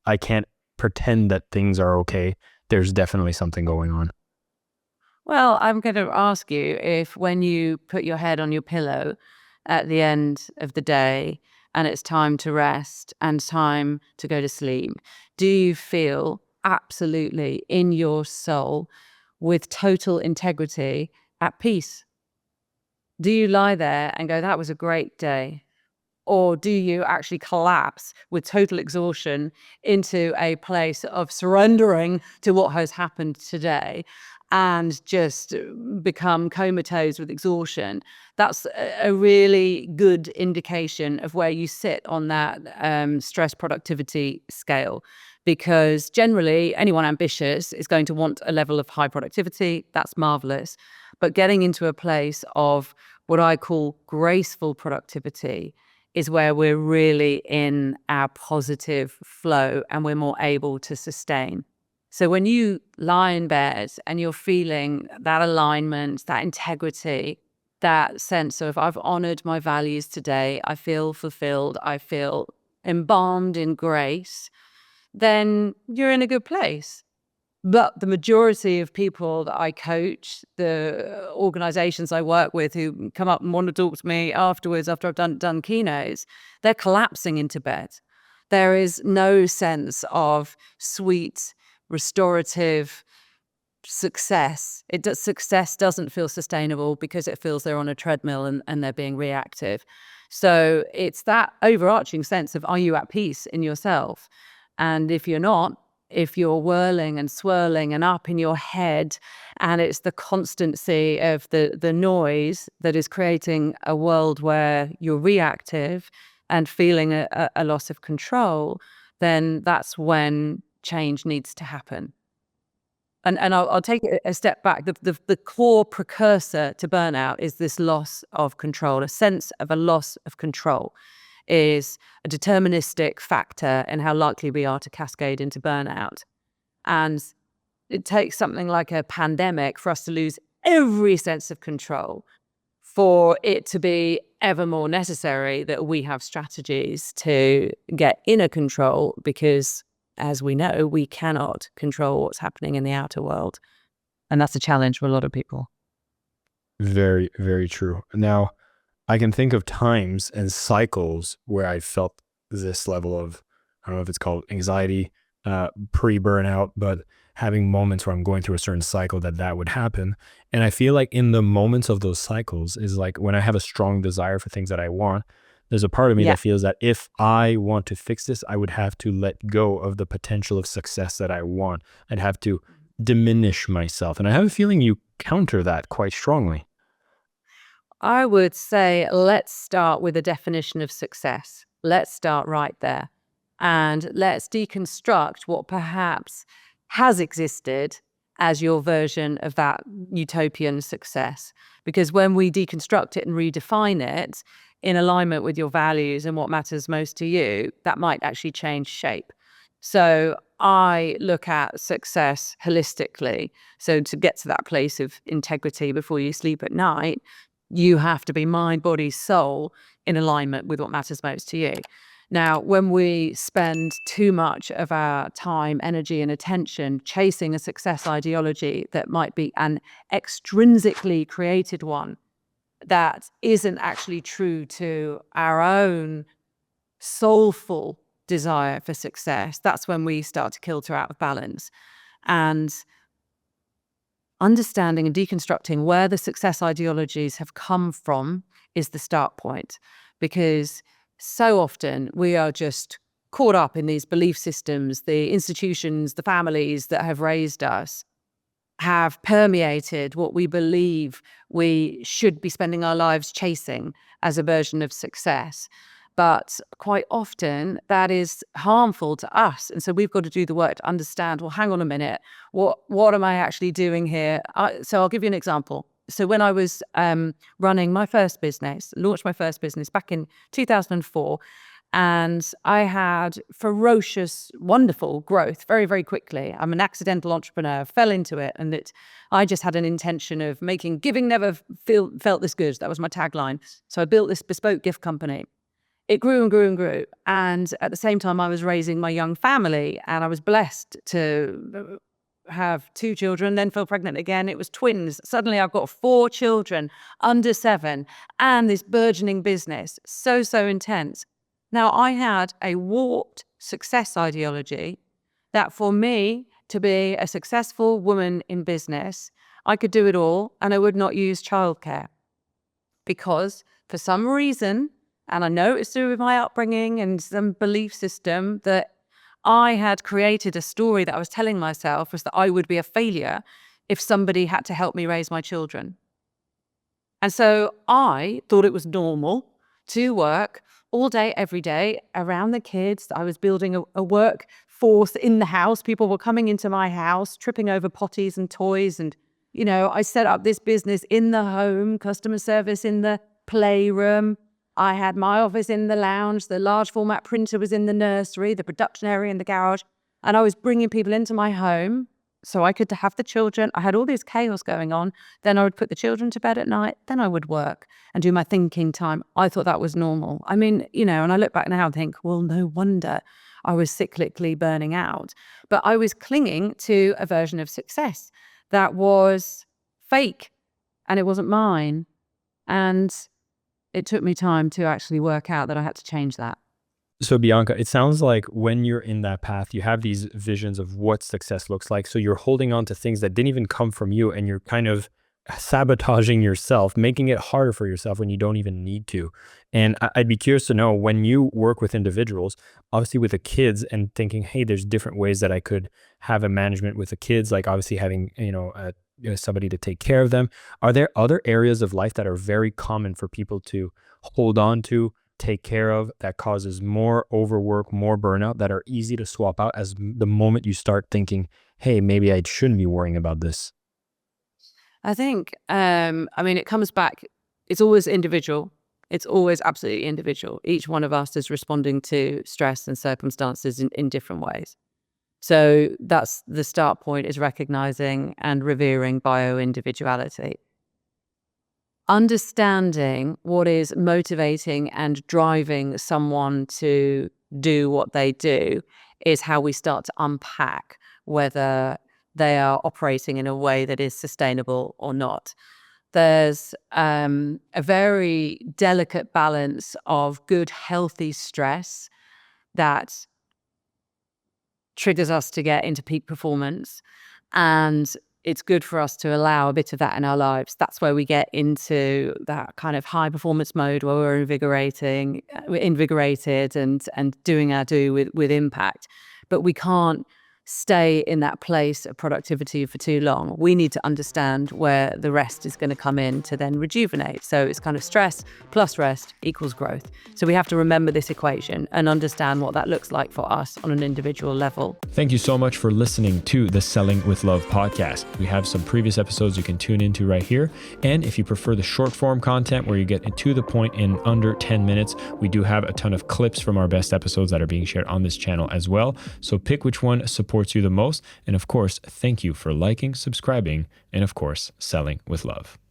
I can't pretend that things are okay. There's definitely something going on. Well, I'm going to ask you if when you put your head on your pillow at the end of the day and it's time to rest and time to go to sleep, do you feel absolutely in your soul with total integrity at peace? Do you lie there and go, that was a great day? Or do you actually collapse with total exhaustion into a place of surrendering to what has happened today and just become comatose with exhaustion? That's a really good indication of where you sit on that stress productivity scale. Because generally, anyone ambitious is going to want a level of high productivity. That's marvelous. But getting into a place of what I call graceful productivity is where we're really in our positive flow and we're more able to sustain. So when you lie in bed and you're feeling that alignment, that integrity, that sense of I've honored my values today, I feel fulfilled, I feel embalmed in grace, then you're in a good place. But the majority of people that I coach, the organizations I work with who come up and want to talk to me afterwards, after I've done keynotes, they're collapsing into bed. There is no sense of sweet, restorative success. Success doesn't feel sustainable because it feels they're on a treadmill and they're being reactive. So it's that overarching sense of, are you at peace in yourself? And if you're not, if you're whirling and swirling and up in your head, and it's the constancy of the noise that is creating a world where you're reactive and feeling a loss of control, then that's when change needs to happen. And I'll take it a step back. The core precursor to burnout is this loss of control. A sense of a loss of control is a deterministic factor in how likely we are to cascade into burnout. And it takes something like a pandemic for us to lose every sense of control, for it to be ever more necessary that we have strategies to get inner control, because as we know, we cannot control what's happening in the outer world. And that's a challenge for a lot of people. Very, very true. Now, I can think of times and cycles where I felt this level of, I don't know if it's called anxiety, pre-burnout, but having moments where I'm going through a certain cycle that would happen. And I feel like in the moments of those cycles is like when I have a strong desire for things that I want, there's a part of me Yeah. that feels that if I want to fix this, I would have to let go of the potential of success that I want. I'd have to diminish myself. And I have a feeling you counter that quite strongly. I would say, let's start with a definition of success. Let's start right there. And let's deconstruct what perhaps has existed as your version of that utopian success. Because when we deconstruct it and redefine it in alignment with your values and what matters most to you, that might actually change shape. So I look at success holistically. So to get to that place of integrity before you sleep at night, you have to be mind, body, soul in alignment with what matters most to you. Now, when we spend too much of our time, energy, and attention chasing a success ideology that might be an extrinsically created one that isn't actually true to our own soulful desire for success, that's when we start to kilter out of balance. And understanding and deconstructing where the success ideologies have come from is the start point, because so often we are just caught up in these belief systems. The institutions, the families that have raised us have permeated what we believe we should be spending our lives chasing as a version of success. But quite often that is harmful to us. And so we've got to do the work to understand, well, hang on a minute, what am I actually doing here? So I'll give you an example. So when I was running my first business, launched my first business back in 2004, and I had ferocious, wonderful growth very, very quickly. I'm an accidental entrepreneur, fell into it, and I just had an intention of giving never felt this good. That was my tagline. So I built this bespoke gift company. it grew and grew and grew. And at the same time, I was raising my young family, and I was blessed to have 2 children, then fell pregnant again. It was twins. Suddenly I've got 4 children under 7 and this burgeoning business. So, so intense. Now, I had a warped success ideology that for me to be a successful woman in business, I could do it all and I would not use childcare. Because for some reason, and I know it's to do with my upbringing and some belief system, that I had created a story that I was telling myself was that I would be a failure if somebody had to help me raise my children. And so I thought it was normal to work all day, every day around the kids. I was building a workforce in the house. People were coming into my house, tripping over potties and toys. And, I set up this business in the home, customer service in the playroom. I had my office in the lounge. The large format printer was in the nursery, the production area in the garage. And I was bringing people into my home so I could have the children. I had all this chaos going on. Then I would put the children to bed at night. Then I would work and do my thinking time. I thought that was normal. I mean, and I look back now and think, well, no wonder I was cyclically burning out. But I was clinging to a version of success that was fake and it wasn't mine. And it took me time to actually work out that I had to change that. So Bianca, it sounds like when you're in that path, you have these visions of what success looks like. So you're holding on to things that didn't even come from you, and you're kind of sabotaging yourself, making it harder for yourself when you don't even need to. And I'd be curious to know, when you work with individuals, obviously with the kids, and thinking, hey, there's different ways that I could have a management with the kids, like obviously having, somebody to take care of them. Are there other areas of life that are very common for people to hold on to, take care of, that causes more overwork, more burnout, that are easy to swap out as the moment you start thinking, hey, maybe I shouldn't be worrying about this? I think, it comes back, it's always individual. It's always absolutely individual. Each one of us is responding to stress and circumstances in different ways. So that's the start point, is recognizing and revering bio-individuality. Understanding what is motivating and driving someone to do what they do is how we start to unpack whether they are operating in a way that is sustainable or not. There's a very delicate balance of good, healthy stress that triggers us to get into peak performance, and it's good for us to allow a bit of that in our lives. That's where we get into that kind of high performance mode where we're invigorated and doing our do with impact. But we can't stay in that place of productivity for too long. We need to understand where the rest is going to come in to then rejuvenate. So it's kind of stress plus rest equals growth. So we have to remember this equation and understand what that looks like for us on an individual level. Thank you so much for listening to the Selling with Love podcast. We have some previous episodes you can tune into right here. And if you prefer the short form content where you get to the point in under 10 minutes, we do have a ton of clips from our best episodes that are being shared on this channel as well. So pick which one supports you the most. And of course, thank you for liking, subscribing, and of course, selling with love.